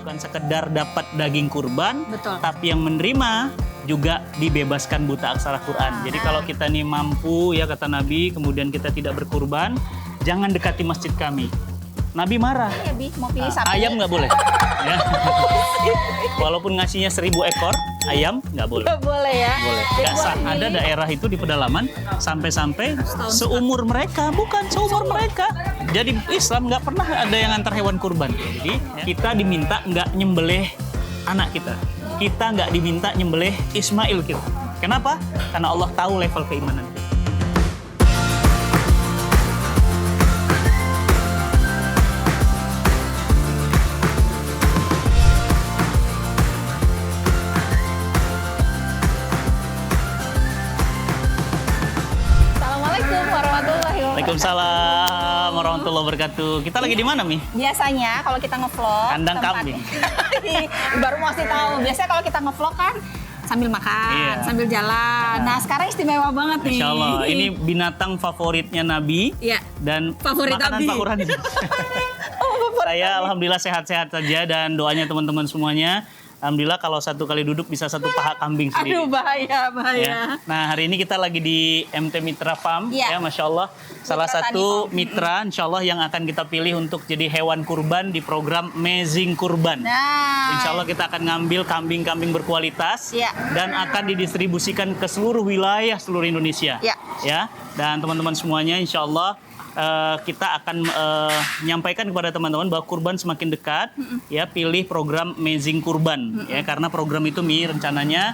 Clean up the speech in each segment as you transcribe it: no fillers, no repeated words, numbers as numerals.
bukan sekedar dapat daging kurban, Betul. tapi yang menerima juga dibebaskan buta aksara Quran. Jadi kalau kita nih mampu, ya kata Nabi, kemudian kita tidak berkurban, jangan dekati masjid kami. Nabi marah. Iya, Bi, mau pilih sapi. Ayam nggak boleh. Ya. Walaupun ngasihnya 1000 ekor, ayam nggak boleh. Nggak boleh ya. Boleh. Jadi Nggak sah. buat Ada milih. daerah itu di pedalaman sampai seumur mereka, bukan seumur mereka. Jadi Islam nggak pernah ada yang antar hewan kurban. Jadi kita diminta nggak nyembelih anak kita. Kita nggak diminta nyembelih Ismail kita. Kenapa? Karena Allah tahu level keimanan kita. Assalamualaikum warahmatullahi wabarakatuh. Waalaikumsalam warahmatullahi wabarakatuh. Kita lagi di mana, Mi? Biasanya kalau kita ngevlog Kandang tempat- kambing. Baru mau kasih tahu. Biasanya kalau kita ngevlog kan sambil makan, Iya. sambil jalan. Nah, sekarang istimewa banget nih. Insya Allah. Ini binatang favoritnya Nabi Iya. dan Favorit makanan Nabi. Pak Quran. Saya alhamdulillah sehat-sehat saja dan doanya teman-teman semuanya. Alhamdulillah kalau satu kali duduk bisa satu paha kambing sendiri. Aduh, bahaya. Ya. Nah, hari ini kita lagi di MT Mitra Farm, Iya. ya, Masya Allah. Salah Mitra satu Tani Farm. mitra, Insya Allah yang akan kita pilih untuk jadi hewan kurban di program Amazing Kurban. Nah, Insya Allah kita akan ngambil kambing-kambing berkualitas Iya. dan akan didistribusikan ke seluruh wilayah seluruh Indonesia. Iya. Ya, dan teman-teman semuanya, Insya Allah kita akan menyampaikan kepada teman-teman bahwa kurban semakin dekat. Ya, pilih program Amazing Kurban. Ya, karena program itu rencananya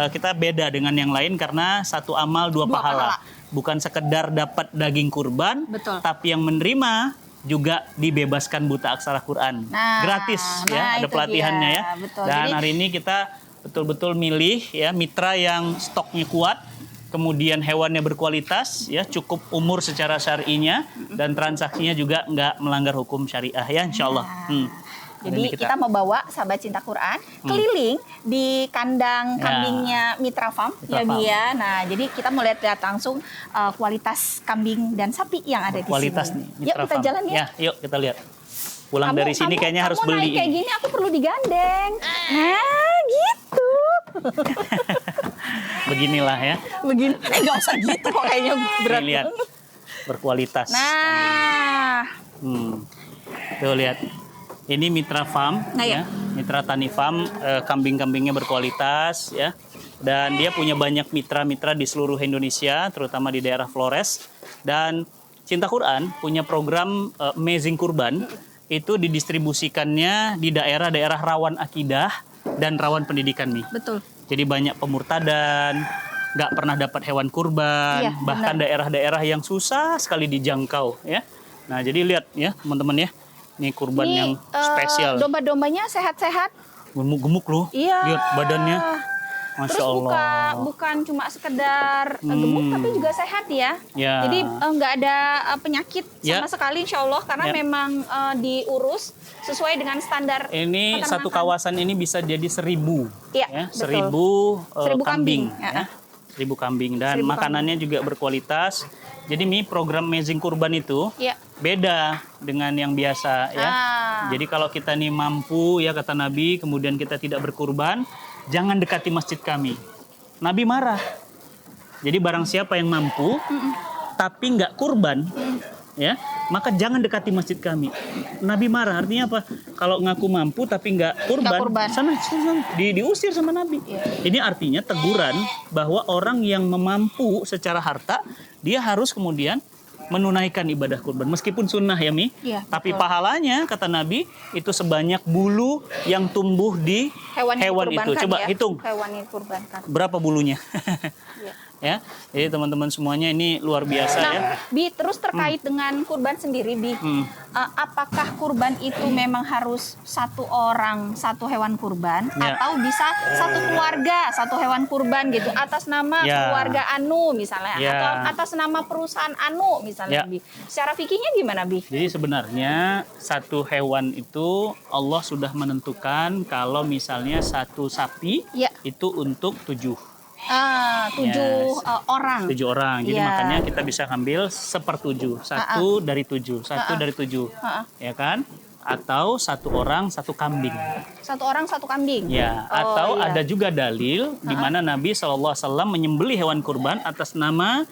kita beda dengan yang lain karena satu amal dua pahala. Bukan sekedar dapat daging kurban, Betul. tapi yang menerima juga dibebaskan buta aksara Quran. Nah, Gratis nah ya, ada itu pelatihannya dia. ya. Betul. Dan Jadi- hari ini kita betul-betul milih ya mitra yang stoknya kuat, kemudian hewannya berkualitas, ya cukup umur secara syar'inya dan transaksinya juga nggak melanggar hukum syariah ya, insya Allah. Hari jadi ini kita mau bawa sahabat cinta Quran keliling di kandang Ya. kambingnya Mitra Farm, Mitra ya Bi Farm. ya. Nah, jadi kita mau lihat langsung kualitas kambing dan sapi yang ada di Kualitas sini. nih, Yuk Mitra kita Farm. jalan ya. Yuk kita lihat. Pulang dari sini kayaknya harus kamu beli. naik kayak gini aku perlu digandeng. Nah, gitu. Beginilah ya. Begini, nggak usah gitu kok kayaknya berat. Nih, lihat berkualitas. Nah, Tuh lihat. Ini Mitra Farm, Nah, ya. ya. Mitra Tani Farm, kambing-kambingnya berkualitas, ya. Dan dia punya banyak mitra-mitra di seluruh Indonesia, terutama di daerah Flores. Dan Cinta Quran punya program Amazing Kurban, itu didistribusikannya di daerah-daerah rawan akidah dan rawan pendidikan nih. betul. Jadi banyak pemurtadan, nggak pernah dapat hewan kurban, Iya, bahkan daerah-daerah yang susah sekali dijangkau, ya. Nah, jadi lihat ya teman-teman ya, ini kurban Ini, yang spesial, domba-dombanya sehat-sehat. gemuk-gemuk loh, Iya. lihat badannya, Masya Terus Allah. bukan cuma sekedar gemuk tapi juga sehat ya. Ya. Jadi nggak ada penyakit Ya. sama sekali insya Allah karena Ya. memang diurus sesuai dengan standar. Ini peternakan. satu kawasan ini bisa jadi 1000, Iya, ya, betul. 1000 1000 kambing, kambing, ya. 1000 kambing dan 1000 makanannya juga berkualitas. Jadi program Amazing Kurban itu Iya. beda dengan yang biasa ya. Jadi kalau kita nih mampu ya kata Nabi, kemudian kita tidak berkurban, jangan dekati masjid kami. Nabi marah. Jadi barang siapa yang mampu tapi nggak kurban, ya, maka jangan dekati masjid kami. Nabi marah, artinya apa? Kalau ngaku mampu tapi nggak kurban, sana diusir sama Nabi. Ini artinya teguran bahwa orang yang memampu secara harta, dia harus kemudian menunaikan ibadah kurban meskipun sunnah ya Mi. Iya, Tapi betul. pahalanya kata Nabi itu sebanyak bulu yang tumbuh di Hewan yang hewan itu. dikurbankan Coba ya. hitung Hewan yang dikurbankan. berapa bulunya. Iya. Ya. Jadi teman-teman semuanya ini luar biasa ya. Nah, Bi, terus terkait dengan kurban sendiri, Bi, apakah kurban itu memang harus satu orang satu hewan kurban, Ya. atau bisa satu keluarga satu hewan kurban gitu atas nama Ya. keluarga Anu misalnya, Ya. atau atas nama perusahaan Anu misalnya, Ya. Bi? Secara fikihnya gimana, Bi? Jadi sebenarnya satu hewan itu Allah sudah menentukan kalau misalnya satu sapi Ya. itu untuk 7 Tujuh orang. 7 orang. Jadi Iya. makanya kita bisa ambil 1/7. Satu dari 7. Satu dari 7. Ya kan? atau 1 orang 1 kambing. 1 orang 1 kambing. Ya, atau ada juga dalil di mana Nabi SAW menyembelih hewan kurban atas nama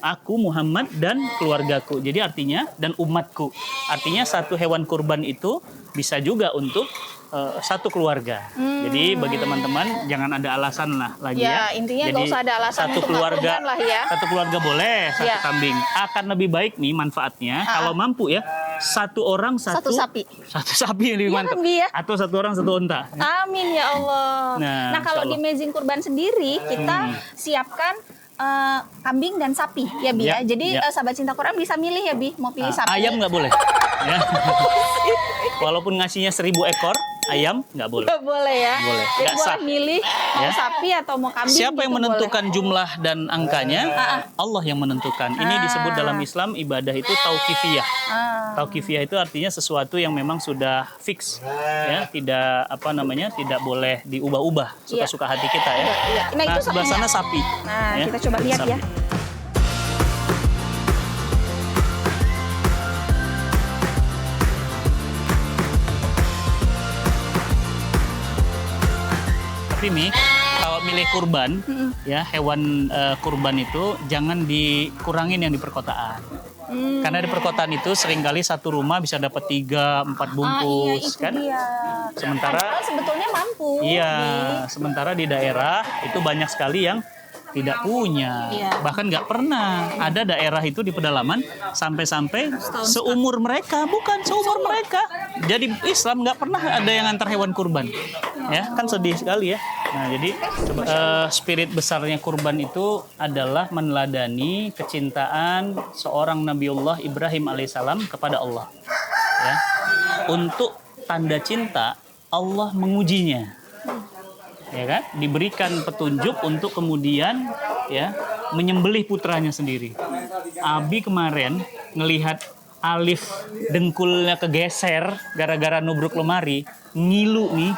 aku Muhammad dan keluargaku. Jadi artinya dan umatku. Artinya 1 hewan kurban itu bisa juga untuk 1 keluarga. Jadi bagi teman-teman jangan ada alasan lah lagi ya. Intinya Jadi nggak usah ada alasan 1 untuk keluarga kurban lah ya. 1 keluarga boleh 1 kambing. Akan lebih baik nih manfaatnya kalau mampu ya 1 orang 1 sapi. 1 sapi yang lebih mantap. Ya. Atau 1 orang 1 unta. Amin ya Allah. Nah kalau di Amazing Kurban sendiri kita siapkan kambing dan sapi ya Bi ya. Jadi sahabat cinta Quran bisa milih ya Bi, mau pilih sapi. Ayam nggak boleh. Ya. Walaupun ngasihnya 1000 ekor, ayam nggak boleh. Nggak boleh ya. Boleh. Jadi Nggak sah. boleh milih mau sapi atau mau kambing. Siapa yang gitu menentukan boleh. jumlah dan angkanya? Allah yang menentukan. Ini disebut dalam Islam ibadah itu tauqifiyah. Tauqifiyah itu artinya sesuatu yang memang sudah fix, ya, tidak tidak boleh diubah-ubah suka-suka hati kita ya. Nah, itu sebelah sana sapi. Nah, ya. kita coba lihat sapi. ya. Tapi nih kalau milih kurban, ya hewan kurban itu jangan dikurangin yang di perkotaan. Karena di perkotaan itu seringkali 1 rumah bisa dapat 3-4 bungkus, itu kan? dia. Sementara Padahal sebetulnya mampu. iya, sementara di daerah itu banyak sekali yang tidak punya, bahkan nggak pernah ada daerah itu di pedalaman sampai-sampai seumur mereka, jadi Islam nggak pernah ada yang antar hewan kurban, ya kan sedih sekali ya. Nah jadi spirit besarnya kurban itu adalah meneladani kecintaan seorang Nabiullah Ibrahim alaihissalam kepada Allah, ya. Untuk tanda cinta Allah mengujinya. Ya kan, diberikan petunjuk untuk kemudian ya menyembelih putranya sendiri. Abi kemarin ngelihat Alif dengkulnya kegeser gara-gara nubruk lemari, ngilu nih.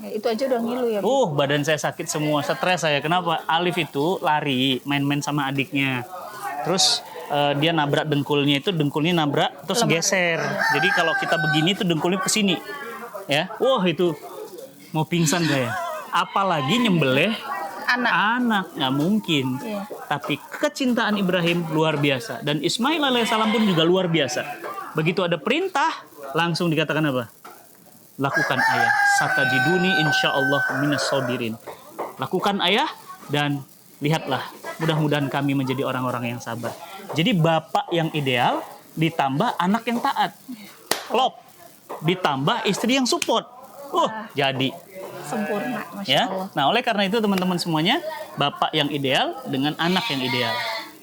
Ya, itu aja udah ngilu ya. Badan saya sakit semua, stres saya. Kenapa? Alif itu lari main-main sama adiknya. Terus dia nabrak dengkulnya nabrak terus geser. Jadi kalau kita begini tuh dengkulnya ke sini. Ya. Itu mau pingsan kayak. Apalagi nyembelih anak nggak mungkin. Tapi kecintaan Ibrahim luar biasa dan Ismail alaihissalam pun juga luar biasa. Begitu ada perintah langsung dikatakan apa? Lakukan ayah, satajiduni insyaallah minas sabirin. Lakukan ayah dan lihatlah, mudah-mudahan kami menjadi orang-orang yang sabar. Jadi bapak yang ideal ditambah anak yang taat, klop, ditambah istri yang support. Jadi sempurna, Masya ya. Allah. Nah, oleh karena itu teman-teman semuanya, bapak yang ideal dengan anak yang ideal.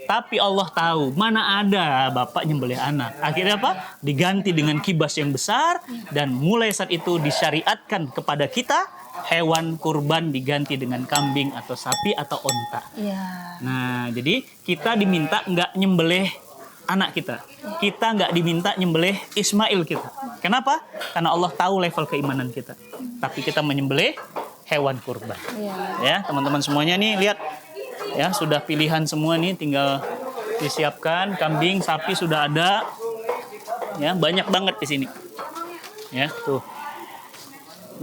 Tapi Allah tahu mana ada bapak nyembelih anak. Akhirnya apa? Diganti dengan kibas yang besar dan mulai saat itu disyariatkan kepada kita hewan kurban diganti dengan kambing atau sapi atau onta. Nah, jadi kita diminta nggak nyembelih anak kita. Kita nggak diminta nyembelih Ismail kita. Kenapa? Karena Allah tahu level keimanan kita. Tapi kita menyembelih hewan kurban. Ya, teman-teman semuanya nih lihat. Ya, sudah pilihan semua nih, tinggal disiapkan. Kambing, sapi sudah ada. Ya, banyak banget di sini. Ya, tuh.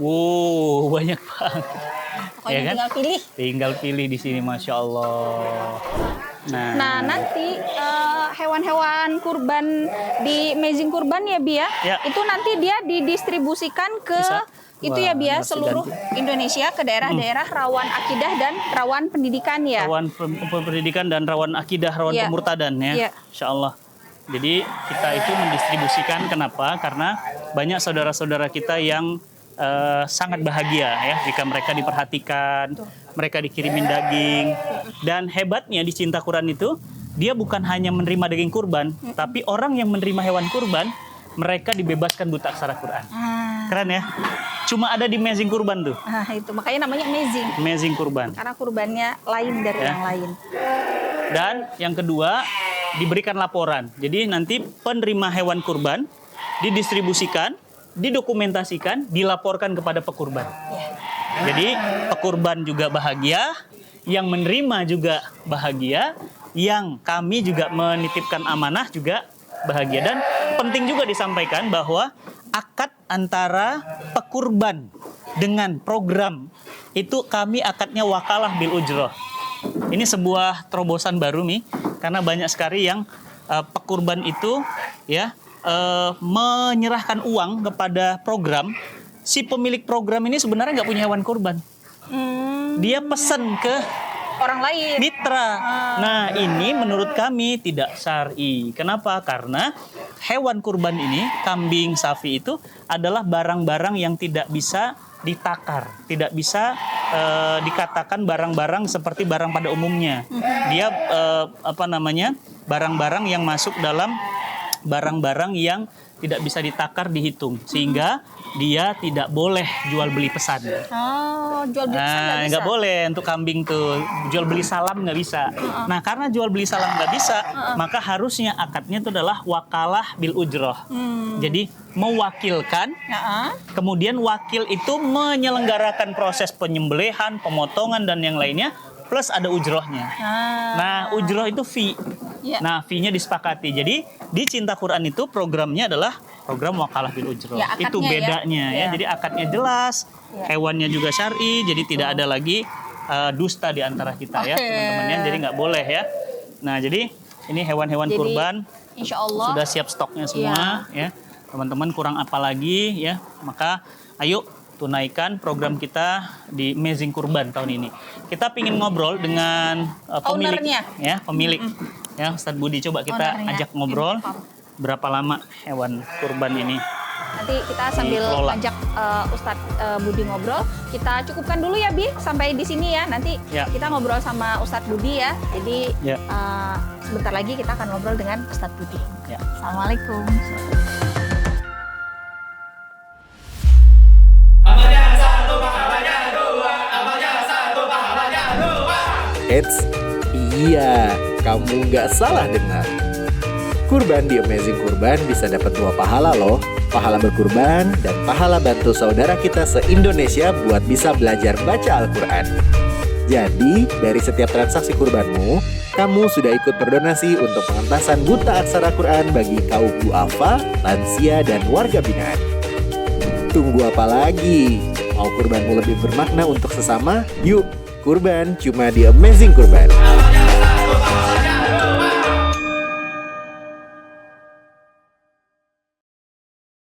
Wow, banyak banget. Pokoknya ya kan? Tinggal pilih di sini, Masya Allah. Nah nanti hewan-hewan kurban di Amazing Kurban ya Bi ya, itu nanti dia didistribusikan ke itu ya Bi ya, seluruh Indonesia ke daerah-daerah rawan akidah dan rawan pendidikan ya. Rawan pendidikan dan rawan akidah, rawan pemurtadan ya. Insya Allah. Jadi kita itu mendistribusikan, kenapa? Karena banyak saudara-saudara kita yang sangat bahagia ya jika mereka diperhatikan, mereka dikirimin daging. Dan hebatnya di Cinta Quran itu, dia bukan hanya menerima daging kurban, tapi orang yang menerima hewan kurban, mereka dibebaskan buta aksara Quran. Keren ya? Cuma ada di Amazing Kurban tuh. Itu makanya namanya Amazing. Amazing Kurban. Karena kurbannya lain dari yang lain. Dan yang kedua, diberikan laporan. Jadi nanti penerima hewan kurban didistribusikan, didokumentasikan, dilaporkan kepada pekurban. Jadi pekurban juga bahagia, yang menerima juga bahagia, yang kami juga menitipkan amanah juga bahagia. Dan penting juga disampaikan bahwa akad antara pekurban dengan program itu kami akadnya wakalah bil ujroh. Ini sebuah terobosan baru nih, karena banyak sekali yang pekurban itu ya menyerahkan uang kepada program. Si pemilik program ini sebenarnya nggak punya hewan kurban. Dia pesan ke orang lain, mitra. Nah, ini menurut kami tidak syar'i. Kenapa? Karena hewan kurban ini, kambing, sapi itu adalah barang-barang yang tidak bisa ditakar, tidak bisa dikatakan barang-barang seperti barang pada umumnya. Dia barang-barang yang masuk dalam barang-barang yang tidak bisa ditakar, dihitung, sehingga dia tidak boleh jual beli pesan. Oh, jual beli pesan nggak boleh untuk kambing tuh, jual beli salam nggak bisa. Nah, karena jual beli salam nggak bisa, maka harusnya akadnya itu adalah wakalah bil ujroh. Jadi mewakilkan, kemudian wakil itu menyelenggarakan proses penyembelihan, pemotongan dan yang lainnya, plus ada ujrohnya. Nah, ujroh itu fee. Nah, fee-nya disepakati. Jadi di Cinta Quran itu programnya adalah program wakalah bil ujroh. Itu bedanya ya. Jadi akadnya jelas, hewannya juga syar'i, jadi tidak ada lagi dusta di antara kita ya, teman-temannya. Jadi nggak boleh ya. Nah, jadi ini hewan-hewan kurban insya Allah sudah siap stoknya semua ya. Teman-teman kurang apa lagi ya? Maka ayo tunaikan program kita di Amazing Kurban tahun ini. Kita pingin ngobrol dengan pemilik ya, pemilik. Ya, Ustadz Budi, coba kita ajak ngobrol. Berapa lama hewan kurban ini? Nanti kita sambil ajak Ustadz Budi ngobrol. Kita cukupkan dulu ya, Bi, sampai di sini ya. Nanti kita ngobrol sama Ustadz Budi ya. Jadi sebentar lagi kita akan ngobrol dengan Ustadz Budi. Assalamualaikum. Eits, iya, kamu nggak salah dengar. Kurban di Amazing Kurban bisa dapat 2 pahala loh. Pahala berkurban dan pahala bantu saudara kita se-Indonesia buat bisa belajar baca Al-Quran. Jadi, dari setiap transaksi kurbanmu, kamu sudah ikut berdonasi untuk pengentasan buta aksara Quran bagi kaum duafa, lansia, dan warga binaan. Tunggu apa lagi? Mau kurbanmu lebih bermakna untuk sesama? Yuk, kurban cuma di Amazing Kurban.